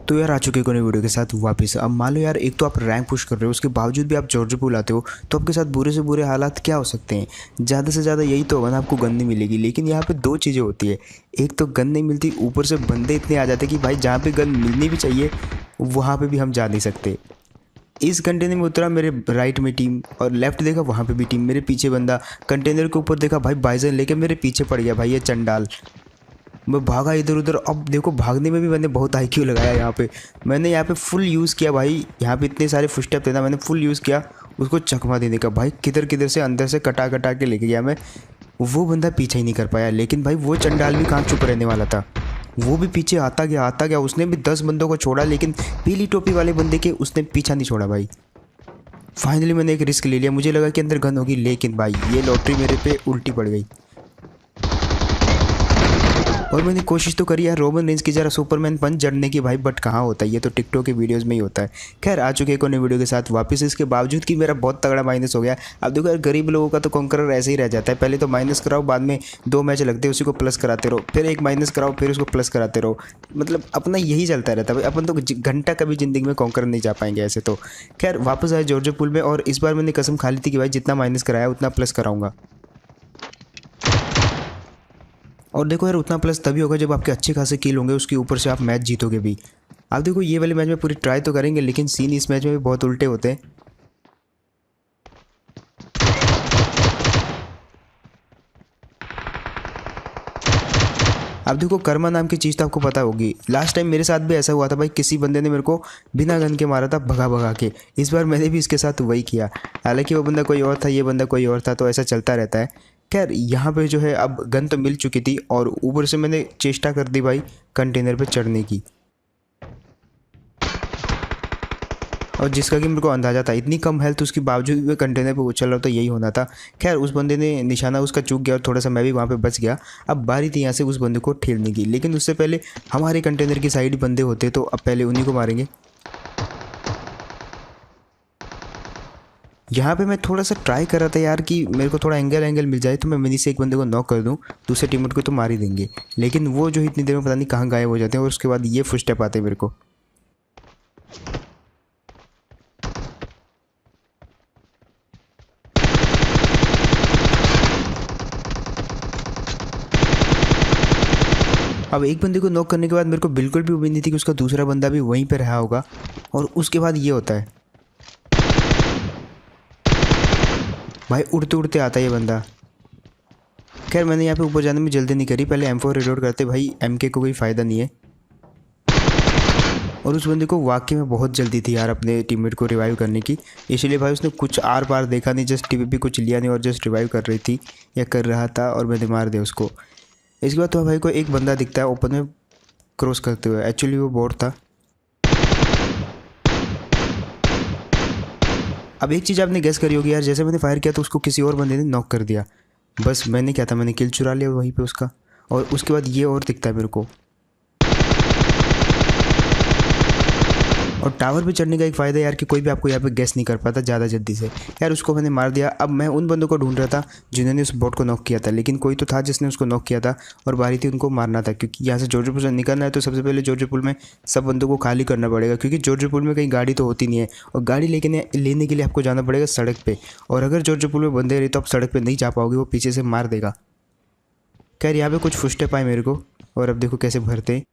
तो यार आ चुके कोने वीडियो के साथ वापस। अब मान लो यार, एक तो आप रैंक पुश कर रहे हो, उसके बावजूद भी आप जॉर्ज पूल आते हो, तो आपके साथ बुरे से बुरे हालात क्या हो सकते हैं। ज़्यादा से ज़्यादा यही तो होगा ना, आपको गन नहीं मिलेगी। लेकिन यहाँ पे दो चीज़ें होती है, एक तो गन नहीं मिलती, ऊपर से बंदे इतने आ जाते कि भाई जहाँ पे गन मिलनी भी चाहिए वहाँ पे भी हम जा नहीं सकते। इस कंटेनर में उतरा, मेरे राइट में टीम, और लेफ्ट देखा वहाँ पे भी टीम, मेरे पीछे बंदा। कंटेनर के ऊपर देखा भाई बाइजन लेके मेरे पीछे पड़ गया भाई ये चंडाल। मैं भागा इधर उधर। अब देखो भागने में भी मैंने बहुत IQ लगाया यहाँ पे। मैंने यहाँ पे फुल यूज़ किया भाई, यहाँ पे इतने सारे फुटस्टेप थे ना, मैंने फुल यूज़ किया उसको चकमा देने का। भाई किधर किधर से अंदर से कटा कटा के लेके गया मैं। वो बंदा पीछा ही नहीं कर पाया, लेकिन भाई वो चंडाल भी कहाँ चुप रहने वाला था, वो भी पीछे आता गया। उसने भी 10 बंदों को छोड़ा, लेकिन पीली टोपी वाले बंदे के उसने पीछा नहीं छोड़ा भाई। फाइनली मैंने एक रिस्क ले लिया, मुझे लगा कि अंदर गन होगी, लेकिन भाई ये लॉटरी मेरे पे उल्टी पड़ गई। और मैंने कोशिश तो करी यार रोमन रेंज की जरा सुपरमैन पंच जड़ने की भाई, बट कहाँ होता है, ये तो टिकटॉक के वीडियोस में ही होता है। खैर आ चुके एक और नई वीडियो के साथ वापस, इसके बावजूद कि मेरा बहुत तगड़ा माइनस हो गया। अब देखो यार, गरीब लोगों का तो कॉन्करर ऐसे ही रह जाता है, पहले तो माइनस कराओ, बाद में 2 मैच लगते हैं उसी को प्लस कराते रहो, फिर एक माइनस कराओ फिर उसको प्लस कराते रहो। मतलब अपना यही चलता रहता है भाई, अपन तो घंटा कभी ज़िंदगी में कॉन्करर नहीं जा पाएंगे ऐसे तो। खैर वापस आए जॉर्ज पूल में, और इस बार मैंने कसम खा ली थी कि भाई जितना माइनस कराया उतना प्लस कराऊंगा। और देखो यार, उतना प्लस तभी होगा जब आपके अच्छे खासे किल होंगे, उसके ऊपर से आप मैच जीतोगे भी। आप देखो ये वाले मैच में पूरी ट्राई तो करेंगे, लेकिन सीन इस मैच में भी बहुत उल्टे होते हैं। अब देखो कर्मा नाम की चीज़ तो आपको पता होगी, लास्ट टाइम मेरे साथ भी ऐसा हुआ था भाई, किसी बंदे ने मेरे को बिना गन के मारा था भगा भगा के। इस बार मैंने भी इसके साथ वही किया, हालांकि वो बंदा कोई और था, ये बंदा कोई और था, तो ऐसा चलता रहता है। खैर यहाँ पे जो है अब गन तो मिल चुकी थी, और ऊपर से मैंने चेष्टा कर दी भाई कंटेनर पे चढ़ने की, और जिसका कि मेरे को अंदाजा था इतनी कम हेल्थ उसके बावजूद भी कंटेनर पे उछल रहा, तो यही होना था। खैर उस बंदे ने निशाना उसका चूक गया, और थोड़ा सा मैं भी वहाँ पे बच गया। अब बारी थी यहाँ से उस बंदे को ठेलने की, लेकिन उससे पहले हमारे कंटेनर की साइड बंदे होते, तो अब पहले उन्हीं को मारेंगे। यहाँ पे मैं थोड़ा सा ट्राई कर रहा था यार कि मेरे को थोड़ा एंगल मिल जाए, तो मैं मिनी से एक बंदे को नॉक कर दूँ, दूसरे टीममेट को तो मार ही देंगे। लेकिन वो जो इतनी देर में पता नहीं कहाँ गायब हो जाते हैं, और उसके बाद ये फुटस्टेप आते हैं मेरे को। अब एक बंदे को नॉक करने के बाद मेरे को बिल्कुल भी उम्मीद नहीं थी कि उसका दूसरा बंदा भी वहीं पे रहा होगा, और उसके बाद ये होता है भाई, उड़ते उड़ते आता है ये बंदा। खैर मैंने यहाँ पे ऊपर जाने में जल्दी नहीं करी, पहले M4 रिलोड करते भाई, MK को कोई फ़ायदा नहीं है। और उस बंदे को वाकई में बहुत जल्दी थी यार अपने टीममेट को रिवाइव करने की, इसलिए भाई उसने कुछ आर पार देखा नहीं, जस्ट TPP कुछ लिया नहीं, और जस्ट रिवाइव कर रही थी या कर रहा था, और मैंने मार दिया उसको। इसके बाद तो भाई को एक बंदा दिखता है ओपन में क्रॉस करते हुए, एक्चुअली वो बोट था। अब एक चीज़ आपने गेस करी होगी यार, जैसे मैंने फायर किया तो उसको किसी और बंदे ने नॉक कर दिया। बस मैंने क्या था, मैंने किल चुरा लिया वहीं पे उसका, और उसके बाद ये और दिखता है मेरे को। और टावर पे चढ़ने का एक फ़ायदा यार कि कोई भी आपको यहाँ पे गेस नहीं कर पाता ज़्यादा जल्दी से। यार उसको मैंने मार दिया। अब मैं उन बंदों को ढूंढ रहा था जिन्होंने उस बोट को नॉक किया था, लेकिन कोई तो था जिसने उसको नॉक किया था, और बारी थी उनको मारना था, क्योंकि यहाँ से जॉर्ज पूल से निकलना है, तो सबसे पहले जॉर्ज पूल में सब बंदों को खाली करना पड़ेगा, क्योंकि जॉर्ज पूल में कहीं गाड़ी तो होती नहीं है, और गाड़ी लेने के लिए आपको जाना पड़ेगा सड़क पर, और अगर जॉर्ज पूल में बंदे रहे तो आप सड़क पर नहीं जा पाओगे, वो पीछे से मार देगा। खैर यहाँ पे कुछ फुटस्टेप आए मेरे को, और अब देखो कैसे भरते।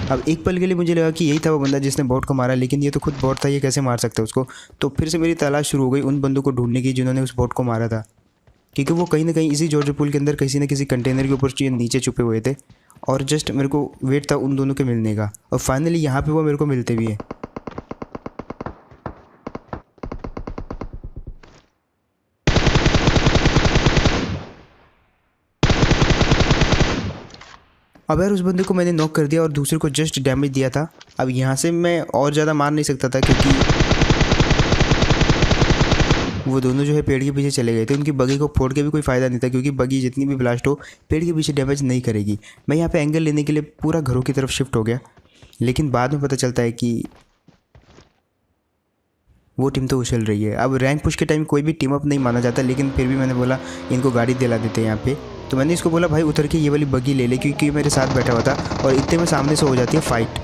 अब एक पल के लिए मुझे लगा कि यही था वो बंदा जिसने बॉट को मारा, लेकिन ये तो खुद बॉट था, ये कैसे मार सकता है उसको। तो फिर से मेरी तलाश शुरू हो गई उन बंदों को ढूंढने की जिन्होंने उस बॉट को मारा था, क्योंकि वो कहीं ना कहीं इसी जॉर्ज पूल के अंदर किसी न किसी कंटेनर के ऊपर नीचे छुपे हुए थे, और जस्ट मेरे को वेट था उन दोनों के मिलने का, और फाइनली यहाँ पर वो मेरे को मिलते भी हैं। अब यार उस बंदे को मैंने नॉक कर दिया, और दूसरे को जस्ट डैमेज दिया था। अब यहाँ से मैं और ज़्यादा मार नहीं सकता था, क्योंकि वो दोनों जो है पेड़ के पीछे चले गए थे। उनकी बगी को फोड़ के भी कोई फ़ायदा नहीं था, क्योंकि बगी जितनी भी ब्लास्ट हो पेड़ के पीछे डैमेज नहीं करेगी। मैं यहाँ पे एंगल लेने के लिए पूरा घरों की तरफ शिफ्ट हो गया, लेकिन बाद में पता चलता है कि वो टीम तो उछल रही है। अब रैंक पुश के टाइम कोई भी टीम अप नहीं माना जाता, लेकिन फिर भी मैंने बोला इनको गाड़ी दिला देते हैं यहाँ पे, तो मैंने इसको बोला भाई उतर के ये वाली बग्गी ले ले, क्योंकि मेरे साथ बैठा हुआ था और इतने में सामने से हो जाती है फाइट।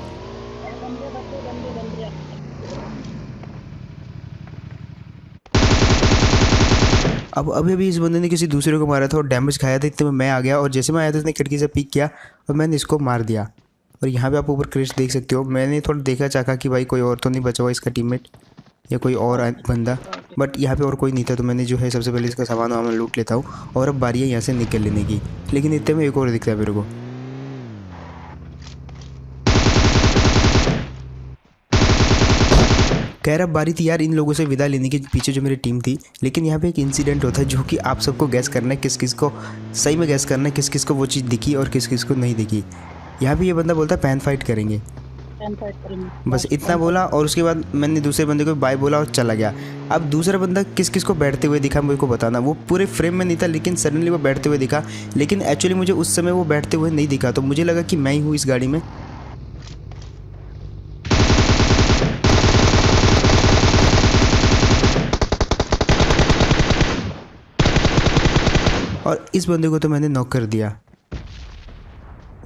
अब अभी अभी इस बंदे ने किसी दूसरे को मारा था और डैमेज खाया था, इतने में मैं आ गया और जैसे मैं आया था इसने खिड़की से पिक किया और मैंने इसको मार दिया। और यहाँ पे आप ऊपर क्रिश देख सकते हो, मैंने थोड़ा देखा चाहा कि भाई कोई और तो नहीं बचा हुआ इसका टीममेट या कोई और बंदा, बट यहाँ पे और कोई नहीं था। तो मैंने जो है सबसे पहले इसका सामान वामान लूट लेता हूँ और अब बारी है यहाँ से निकल लेने की। लेकिन इतने में एक और दिखता है मेरे को। कह रहा बारी थी यार इन लोगों से विदा लेने के, पीछे जो मेरी टीम थी। लेकिन यहाँ पे एक इंसिडेंट होता है जो कि आप सबको गैस करना है, किस किस को सही में गैस करना है, किस किस को वो चीज़ दिखी और किस किस को नहीं दिखी। यहाँ पे ये बंदा बोलता है पैन फाइट करेंगे, बस इतना बोला और उसके बाद मैंने दूसरे बंदे को बाय बोला और चला गया। अब दूसरा बंदा किस किस को बैठते हुए दिखा मेरे को बताना। वो पूरे फ्रेम में नहीं था लेकिन सडनली वो बैठते हुए दिखा, लेकिन एक्चुअली मुझे उस समय वो बैठते हुए नहीं दिखा, तो मुझे लगा कि मैं ही हूँ इस गाड़ी में। और इस बंदे को तो मैंने नॉक कर दिया।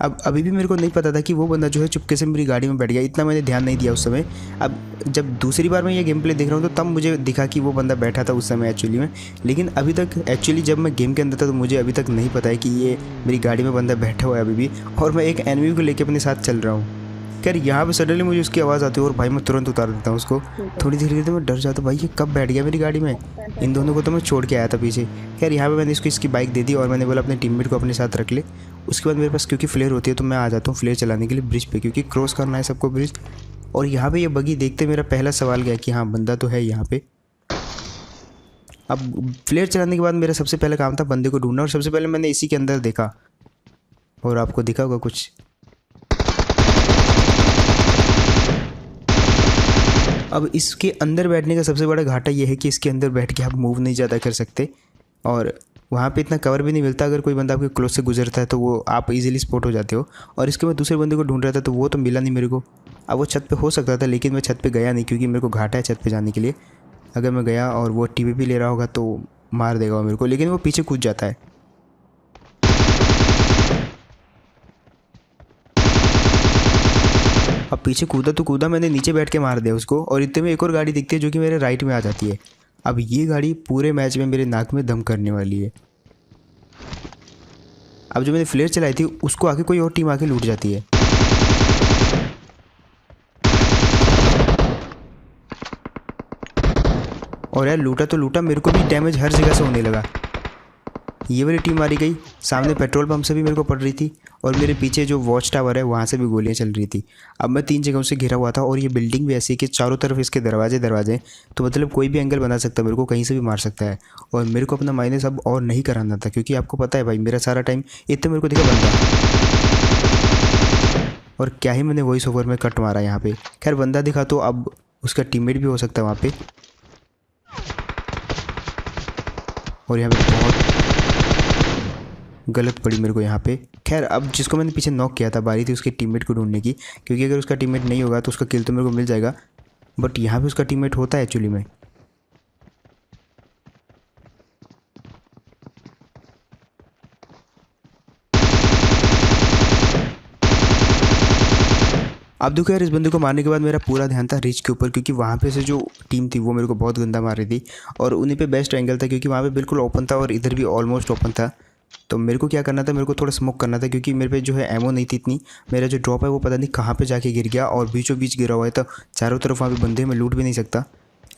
अब अभी भी मेरे को नहीं पता था कि वो बंदा जो है चुपके से मेरी गाड़ी में बैठ गया, इतना मैंने ध्यान नहीं दिया उस समय। अब जब दूसरी बार मैं ये गेम प्ले देख रहा हूँ तो तब मुझे दिखा कि वो बंदा बैठा था उस समय एक्चुअली में। लेकिन अभी तक एक्चुअली जब मैं गेम के अंदर था तो मुझे अभी तक नहीं पता है कि ये मेरी गाड़ी में बंदा बैठा हुआ है अभी भी, और मैं एक एनिमी को लेकर अपने साथ चल रहा हूँ। खैर यहाँ पे सडनली मुझे उसकी आवाज़ आती है और भाई मैं तुरंत उतार देता हूँ उसको। थोड़ी देर के लिए मैं डर जाता हूँ, भाई ये कब बैठ गया मेरी गाड़ी में। इन दोनों को तो मैं छोड़ के आया था पीछे। खैर यहाँ पे मैंने इसकी बाइक दे दी और मैंने बोला अपने टीममेट को अपने साथ रख ले। उसके बाद मेरे पास क्योंकि फ्लेयर होती है तो मैं आ जाता हूँ फ्लेयर चलाने के लिए ब्रिज पे, क्योंकि क्रॉस करना है सबको ब्रिज। और यहाँ पे ये बगी देखते मेरा पहला सवाल गया कि हाँ बंदा तो है यहाँ पे। अब फ्लेयर चलाने के बाद मेरा सबसे पहला काम था बंदे को ढूंढना, और सबसे पहले मैंने इसी के अंदर देखा और आपको दिखा होगा कुछ। अब इसके अंदर बैठने का सबसे बड़ा घाटा यह है कि इसके अंदर बैठ के आप मूव नहीं ज़्यादा कर सकते और वहाँ पे इतना कवर भी नहीं मिलता। अगर कोई बंदा आपके क्लोज से गुजरता है तो वो आप इजीली स्पॉट हो जाते हो। और इसके बाद दूसरे बंदे को ढूंढ रहा था तो वो तो मिला नहीं मेरे को। अब वो छत पे हो सकता था लेकिन मैं छत पे गया नहीं, क्योंकि मेरे को घाटा है छत पे जाने के लिए। अगर मैं गया और वो टीवीपी ले रहा होगा तो मार देगा वो मेरे को, लेकिन वो पीछे कूद जाता है। अब पीछे कूदा तो कूदा, मैंने नीचे बैठ के मार दिया उसको। और इतने में एक और गाड़ी दिखती है जो कि मेरे राइट में आ जाती है। अब ये गाड़ी पूरे मैच में मेरे नाक में दम करने वाली है। अब जो मैंने फ्लेयर चलाई थी उसको आके कोई और टीम आके लूट जाती है। और यार लूटा तो लूटा, मेरे को भी डैमेज हर जगह से होने लगा। ये वाली टीम मारी गई, सामने पेट्रोल पंप से भी मेरे को पड़ रही थी और मेरे पीछे जो वॉच टावर है वहाँ से भी गोलियाँ चल रही थी। अब मैं 3 जगहों से घिरा हुआ था और ये बिल्डिंग भी ऐसी है कि चारों तरफ इसके दरवाजे, तो मतलब कोई भी एंगल बना सकता है, मेरे को कहीं से भी मार सकता है। और मेरे को अपना माइनस अब और नहीं कराना था, क्योंकि आपको पता है भाई मेरा सारा टाइम इतने मेरे को दिखा बंदा, और क्या ही मैंने वॉइस ओवर में कट मारा यहाँ पे। खैर बंदा दिखा तो अब उसका टीममेट भी हो सकता है वहाँ पे। और यहाँ पे बहुत गलत पड़ी मेरे को यहाँ पे। खैर अब जिसको मैंने पीछे नॉक किया था बारी थी उसके टीममेट को ढूंढने की, क्योंकि अगर उसका टीममेट नहीं होगा तो उसका किल तो मेरे को मिल जाएगा, बट यहाँ पे उसका टीममेट होता है एक्चुअली में। अब देखो यार इस बंदे को मारने के बाद मेरा पूरा ध्यान था रिच के ऊपर, क्योंकि वहाँ पे से जो टीम थी वो मेरे को बहुत गंदा मार रही थी और उन्हीं पे बेस्ट एंगल था, क्योंकि वहाँ पे बिल्कुल ओपन था और इधर भी ऑलमोस्ट ओपन था। तो मेरे को क्या करना था, मेरे को थोड़ा स्मोक करना था, क्योंकि मेरे पे जो है एमो नहीं थी इतनी। मेरा जो ड्रॉप है वो पता नहीं कहाँ पे जाके गिर गया और बीचों बीच गिरा हुआ है, तो चारों तरफ वहाँ पे बंदे मैं लूट भी नहीं सकता,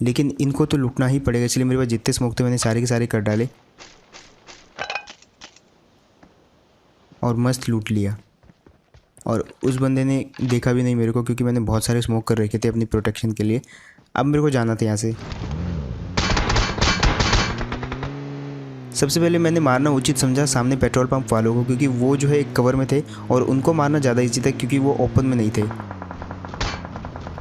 लेकिन इनको तो लूटना ही पड़ेगा। इसलिए मेरे पास जितने स्मोक थे मैंने सारे के सारे कर डाले और मस्त लूट लिया। और उस बंदे ने देखा भी नहीं मेरे को, क्योंकि मैंने बहुत सारे स्मोक कर रखे थे अपनी प्रोटेक्शन के लिए। अब मेरे को जाना था यहाँ से। सबसे पहले मैंने मारना उचित समझा सामने पेट्रोल पंप वालों को, क्योंकि वो जो है एक कवर में थे और उनको मारना ज़्यादा ईजी था क्योंकि वो ओपन में नहीं थे।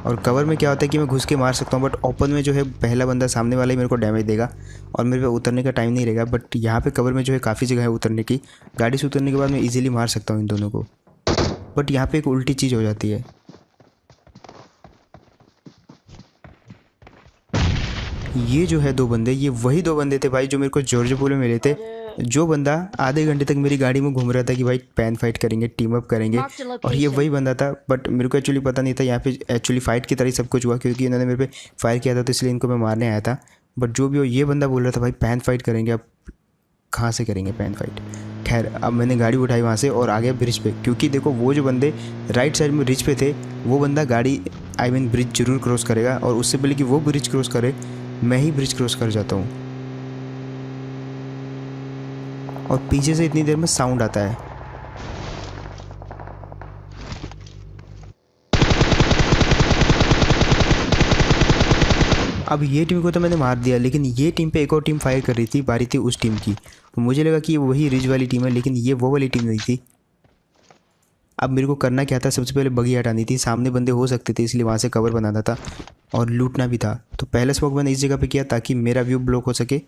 और कवर में क्या होता है कि मैं घुस के मार सकता हूँ, बट ओपन में जो है पहला बंदा सामने वाला ही मेरे को डैमेज देगा और मेरे पे उतरने का टाइम नहीं रहेगा। बट यहाँ पे कवर में जो है काफ़ी जगह है उतरने की, गाड़ी से उतरने के बाद मैं ईजिली मार सकता हूँ इन दोनों को। बट यहाँ पे एक उल्टी चीज़ हो जाती है, ये जो है 2 बंदे, ये वही 2 बंदे थे भाई जो मेरे को जॉर्ज पूल में मिले थे। जो बंदा आधे घंटे तक मेरी गाड़ी में घूम रहा था कि भाई पैन फाइट करेंगे, टीम अप करेंगे, Marked a और ये location. वही बंदा था। बट मेरे को एक्चुअली पता नहीं था यहाँ पे एक्चुअली फ़ाइट की तरह ही सब कुछ हुआ, क्योंकि इन्होंने मेरे पे फायर किया था तो इसलिए इनको मैं मारने आया था। बट जो भी हो, ये बंदा बोल रहा था भाई पैन फाइट करेंगे। अब कहाँ से करेंगे पैन फाइट? खैर, अब मैंने गाड़ी उठाई वहाँ से और आ गया ब्रिज पे, क्योंकि देखो वो जो बंदे राइट साइड में ब्रिज पे थे, वो बंदा गाड़ी ब्रिज जरूर क्रॉस करेगा, और उससे पहले कि वो ब्रिज क्रॉस करे मैं ही ब्रिज क्रॉस कर जाता हूँ। और पीछे से इतनी देर में साउंड आता है। अब ये टीम को तो मैंने मार दिया, लेकिन ये टीम पे एक और टीम फायर कर रही थी, बारी थी उस टीम की। तो मुझे लगा कि ये वही रिज वाली टीम है, लेकिन ये वो वाली टीम नहीं थी। अब मेरे को करना क्या था, सबसे पहले बगी हटानी थी। सामने बंदे हो सकते थे, इसलिए वहाँ से कवर बनाना था और लूटना भी था। तो पहला स्मोक मैंने इस जगह पे किया ताकि मेरा व्यू ब्लॉक हो सके,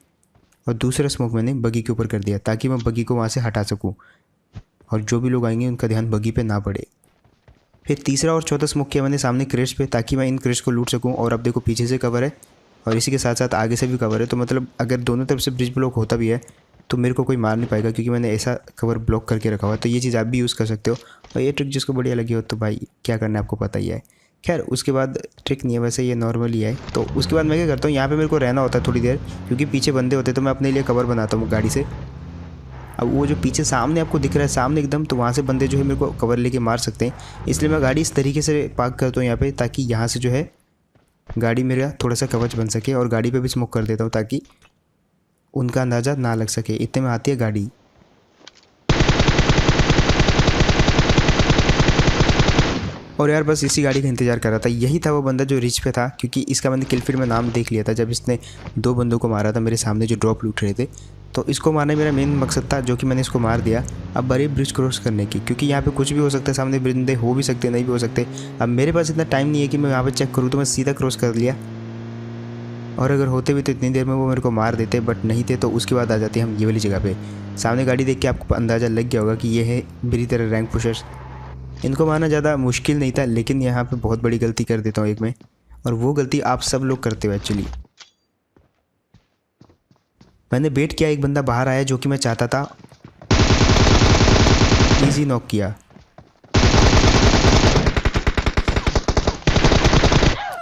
और दूसरा स्मोक मैंने बगी के ऊपर कर दिया ताकि मैं बगी को वहाँ से हटा सकूँ और जो भी लोग आएंगे उनका ध्यान बगी पे ना पड़े। फिर तीसरा और चौथा स्मोक किया मैंने सामने क्रेस्ट पे, ताकि मैं इन क्रेस्ट को लूट सकूं। और अब देखो पीछे से कवर है और इसी के साथ साथ आगे से भी कवर है, तो मतलब अगर दोनों तरफ से ब्रिज ब्लॉक होता भी है तो मेरे को कोई मार नहीं पाएगा, क्योंकि मैंने ऐसा कवर ब्लॉक करके रखा हुआ है। तो ये चीज़ आप भी यूज़ कर सकते हो, और ये ट्रिक जिसको बढ़िया लगी हो तो भाई क्या करना है आपको पता ही है। खैर, उसके बाद ट्रिक नहीं है वैसे, ये नॉर्मल ही है। तो उसके बाद मैं क्या करता हूँ, यहाँ पे मेरे को रहना होता है थोड़ी देर, क्योंकि पीछे बंदे होते हैं, तो मैं अपने लिए कवर बनाता हूँ गाड़ी से। अब वो जो पीछे सामने आपको दिख रहा है सामने एकदम, तो वहाँ से बंदे जो है मेरे को कवर लेके मार सकते हैं, इसलिए मैं गाड़ी इस तरीके से पार्क करता हूँ यहाँ पे, ताकि यहाँ से जो है गाड़ी मेरा थोड़ा सा कवच बन सके। और गाड़ी पे भी स्मोक कर देता हूँ ताकि उनका अंदाज़ा ना लग सके। इतने में आती है गाड़ी। और यार बस इसी गाड़ी का इंतज़ार कर रहा था। यही था वो बंदा जो रिच पे था, क्योंकि इसका मैंने किल फीड में नाम देख लिया था जब इसने दो बंदों को मारा था मेरे सामने जो ड्रॉप लूट रहे थे। तो इसको मारना मेरा मेन मकसद था, जो कि मैंने इसको मार दिया। अब बारी ब्रिज क्रॉस करने की, क्योंकि यहाँ पे कुछ भी हो सकता है, सामने बंदे हो भी सकते नहीं भी हो सकते। अब मेरे पास इतना टाइम नहीं है कि मैं यहाँ पर चेक करूँ, तो मैं सीधा क्रॉस कर लिया। और अगर होते भी तो इतनी देर में वो मेरे को मार देते, बट नहीं थे। तो उसके बाद आ जाते हम ये वाली जगह पे। सामने गाड़ी देख के आपको अंदाज़ा लग गया होगा कि ये है मेरी तरह रैंक पुशर्स। इनको मारना ज़्यादा मुश्किल नहीं था, लेकिन यहाँ पे बहुत बड़ी गलती कर देता हूँ एक मैं, और वो गलती आप सब लोग करते हो एक्चुअली। मैंने वेट किया, एक बंदा बाहर आया जो कि मैं चाहता था, इजी नॉक किया।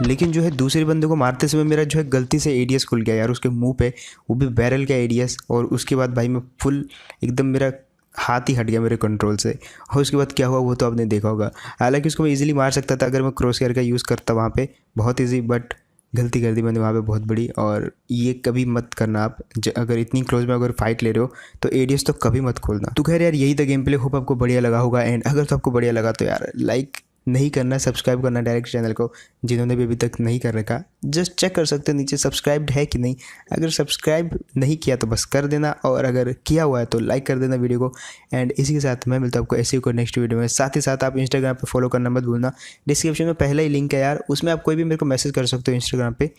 लेकिन जो है दूसरे बंदे को मारते समय मेरा जो है गलती से एडीएस खुल गया यार उसके मुंह पे, वो भी बैरल का एडीएस। और उसके बाद भाई मैं फुल एकदम, मेरा हाथ ही हट गया मेरे कंट्रोल से। और उसके बाद क्या हुआ वो तो आपने देखा होगा। हालांकि उसको मैं इजीली मार सकता था अगर मैं क्रॉस हेयर का यूज़ करता वहाँ पे, बहुत इजी। बट गलती कर दी मैंने वहाँ पे बहुत बड़ी। और ये कभी मत करना आप, अगर इतनी क्लोज में अगर फाइट ले रहे हो तो एडीएस तो कभी मत खोलना। तो खैर यार यही था गेम प्ले। होप आपको बढ़िया लगा होगा। एंड अगर तो आपको बढ़िया लगा तो यार लाइक नहीं करना, सब्सक्राइब करना डायरेक्ट चैनल को, जिन्होंने भी अभी तक नहीं कर रखा। जस्ट चेक कर सकते हैं नीचे सब्सक्राइब्ड है कि नहीं। अगर सब्सक्राइब नहीं किया तो बस कर देना, और अगर किया हुआ है तो लाइक कर देना वीडियो को। एंड इसी के साथ मैं मिलता हूँ आपको ऐसे ही कोई नेक्स्ट वीडियो में। साथ ही साथ आप इंस्टाग्राम पे फॉलो करना मत भूलना, डिस्क्रिप्शन में पहला ही लिंक है यार, उसमें आप कोई भी मेरे को मैसेज कर सकते हो इंस्टाग्राम पे।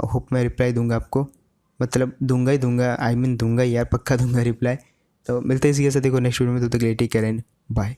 होप मैं रिप्लाई दूंगा आपको, मतलब दूंगा ही दूंगा, दूंगा ही यार, पक्का दूंगा रिप्लाई। तो मिलते हैं इसी के साथ देखो नेक्स्ट वीडियो में। तब तक के लिए टेक केयर एंड बाय।